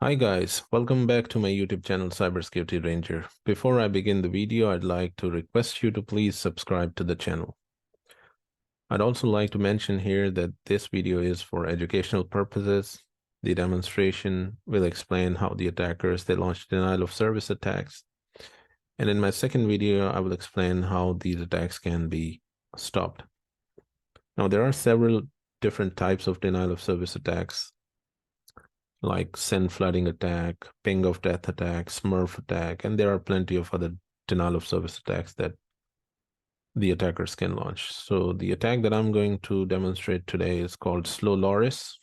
Hi guys, welcome back to my YouTube channel Cybersecurity Ranger. Before I begin the video, I'd like to request you to please subscribe to the channel. I'd also like to mention here that this video is for educational purposes. The demonstration will explain how the attackers they launch denial of service attacks. And in my second video, I will explain how these attacks can be stopped. Now, there are several different types of denial of service attacks, like send flooding attack, ping of death attack, smurf attack, and there are plenty of other denial of service attacks that the attackers can launch. So the attack that I'm going to demonstrate today is called slowloris.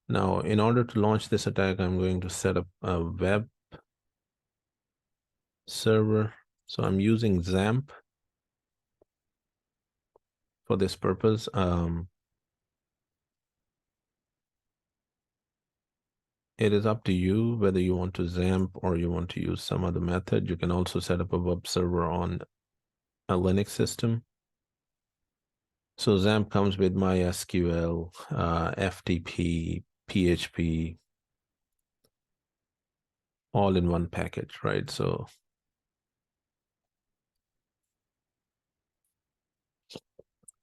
Now, in order to launch this attack, I'm going to set up a web server. So I'm using XAMPP for this purpose. It is up to you whether you want to XAMPP or you want to use some other method. You can also set up a web server on a Linux system. So XAMPP comes with MySQL, FTP, PHP, all in one package, right? So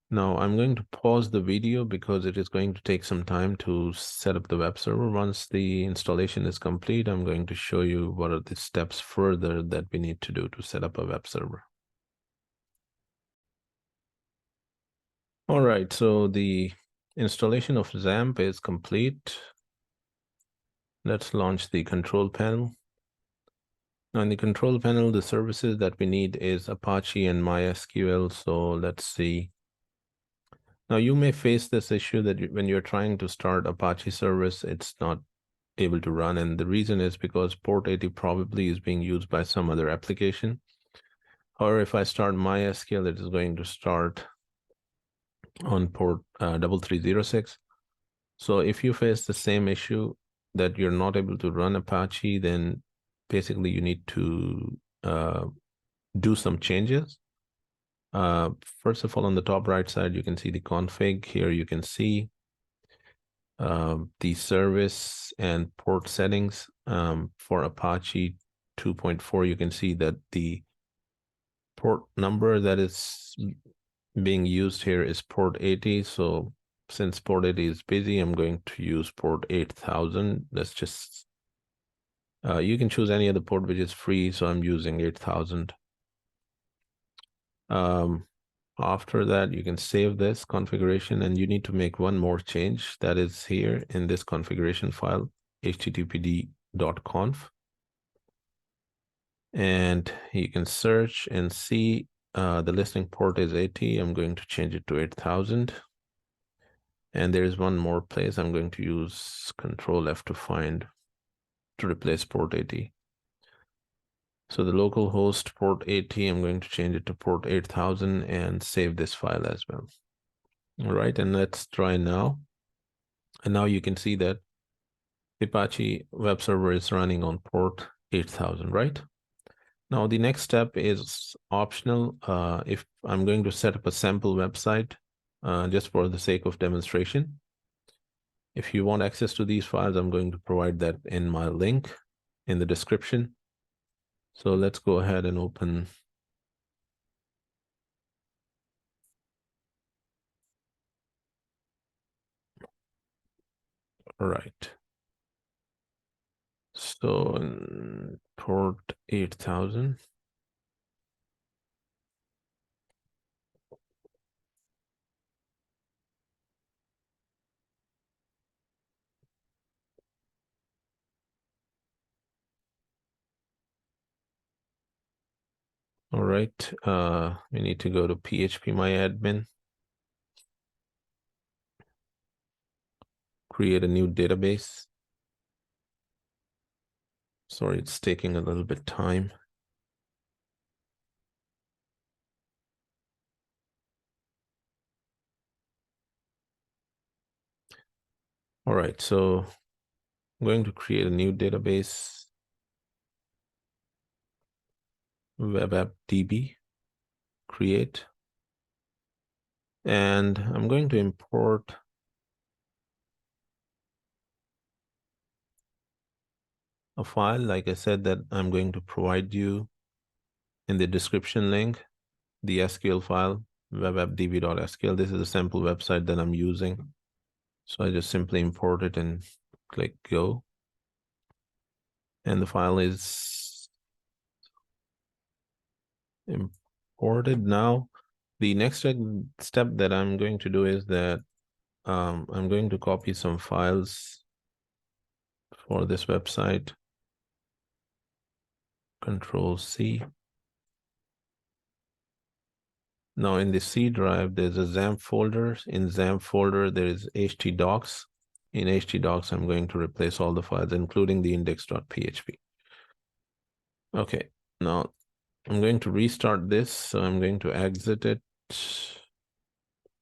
now I'm going to pause the video because it is going to take some time to set up the web server. Once the installation is complete, I'm going to show you what are the steps further that we need to do to set up a web server. All right, so the installation of XAMPP is complete. Let's launch the control panel. Now in the control panel, the services that we need is Apache and MySQL. So let's see. Now you may face this issue that when you're trying to start Apache service, it's not able to run. And the reason is because port 80 probably is being used by some other application. Or if I start MySQL, it is going to start on port 3306. So if you face the same issue that you're not able to run Apache, then basically you need to do some changes. First of all, on the top right side, you can see the config. Here you can see the service and port settings. For Apache 2.4, you can see that the port number that is being used here is port 80. So since port 80 is busy, I'm going to use port 8000. Let's just, you can choose any other port which is free. So I'm using 8000. After that, you can save this configuration and you need to make one more change that is here in this configuration file, httpd.conf. And you can search and see the listing port is 80. I'm going to change it to 8000. And there is one more place I'm going to use Control F to replace port 80. So the local host port 80, I'm going to change it to port 8000 and save this file as well. All right, and let's try now. And now you can see that Apache web server is running on port 8000, right? Now the next step is optional. If I'm going to set up a sample website just for the sake of demonstration. If you want access to these files, I'm going to provide that in my link in the description. So let's go ahead and open. All right. So port 8000. All right. We need to go to phpMyAdmin. Create a new database. Sorry, it's taking a little bit time. All right, so I'm going to create a new database, web app DB, create. And I'm going to import a file, like I said, that I'm going to provide you in the description link, the SQL file, webappdb.sql. This is a sample website that I'm using. So I just simply import it and click go. And the file is imported. Now, the next step that I'm going to do is that I'm going to copy some files for this website. Control C. Now in the C drive, there's a XAMPP folder. In XAMPP folder, there is htdocs. In htdocs, I'm going to replace all the files, including the index.php. Okay, now I'm going to restart this. So I'm going to exit it,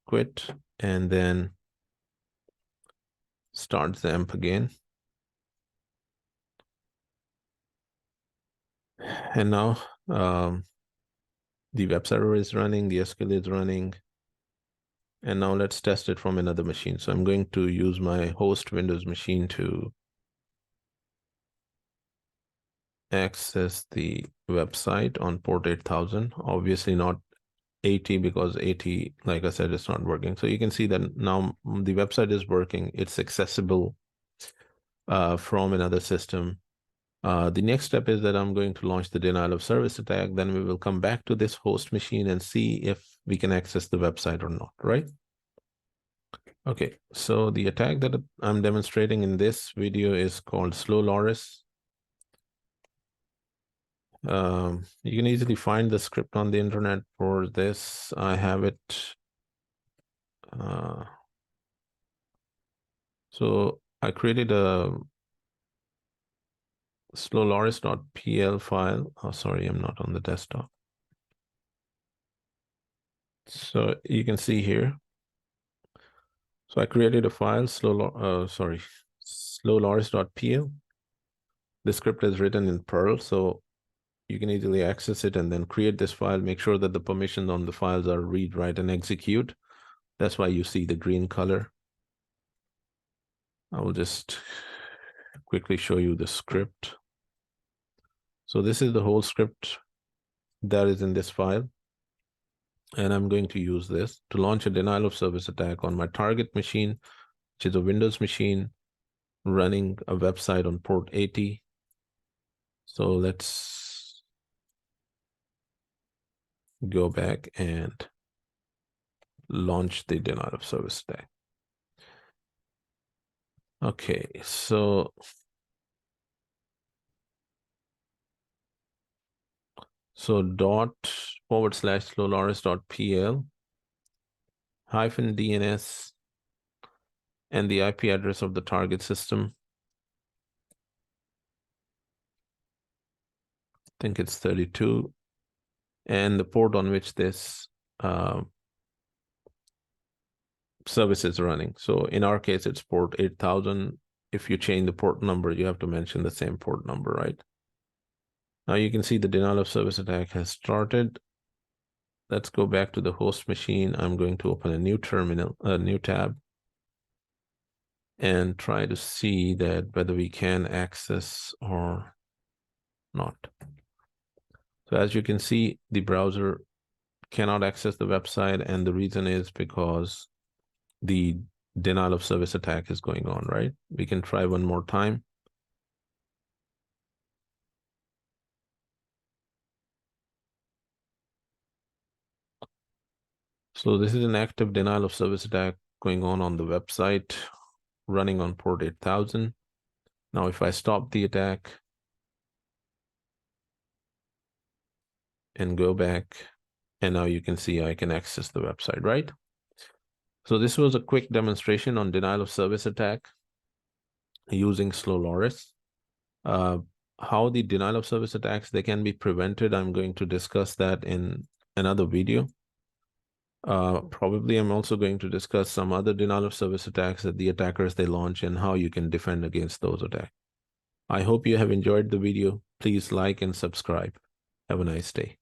quit, and then start XAMPP again. And now the web server is running, the SQL is running. And now let's test it from another machine. So I'm going to use my host Windows machine to access the website on port 8000. Obviously not 80 because 80, like I said, it's not working. So you can see that now the website is working. It's accessible from another system. The next step is that I'm going to launch the denial of service attack. Then we will come back to this host machine and see if we can access the website or not, right? Okay, so the attack that I'm demonstrating in this video is called slowloris. You can easily find the script on the internet for this. I have it. So I created a slowloris.pl file. Oh, sorry, I'm not on the desktop. So you can see here. So I created a file, slowloris.pl. The script is written in Perl, so you can easily access it and then create this file. Make sure that the permissions on the files are read, write, and execute. That's why you see the green color. I will just quickly show you the script. So this is the whole script that is in this file. And I'm going to use this to launch a denial of service attack on my target machine, which is a Windows machine running a website on port 80. So let's go back and launch the denial of service attack. Okay, so //slowloris.pl -DNS and the IP address of the target system. I think it's 32, and the port on which this service is running. So in our case, it's port 8000. If you change the port number, you have to mention the same port number, right? Now you can see the denial of service attack has started. Let's go back to the host machine. I'm going to open a new terminal, a new tab, and try to see that whether we can access or not. So as you can see, the browser cannot access the website, and the reason is because the denial of service attack is going on, right? We can try one more time. So this is an active denial of service attack going on the website, running on port 8000. Now, if I stop the attack and go back, and now you can see I can access the website, right? So this was a quick demonstration on denial of service attack using slowloris. How the denial of service attacks, they can be prevented. I'm going to discuss that in another video. Probably I'm also going to discuss some other denial of service attacks that the attackers they launch and how you can defend against those attacks. I hope you have enjoyed the video. Please like and subscribe. Have a nice day.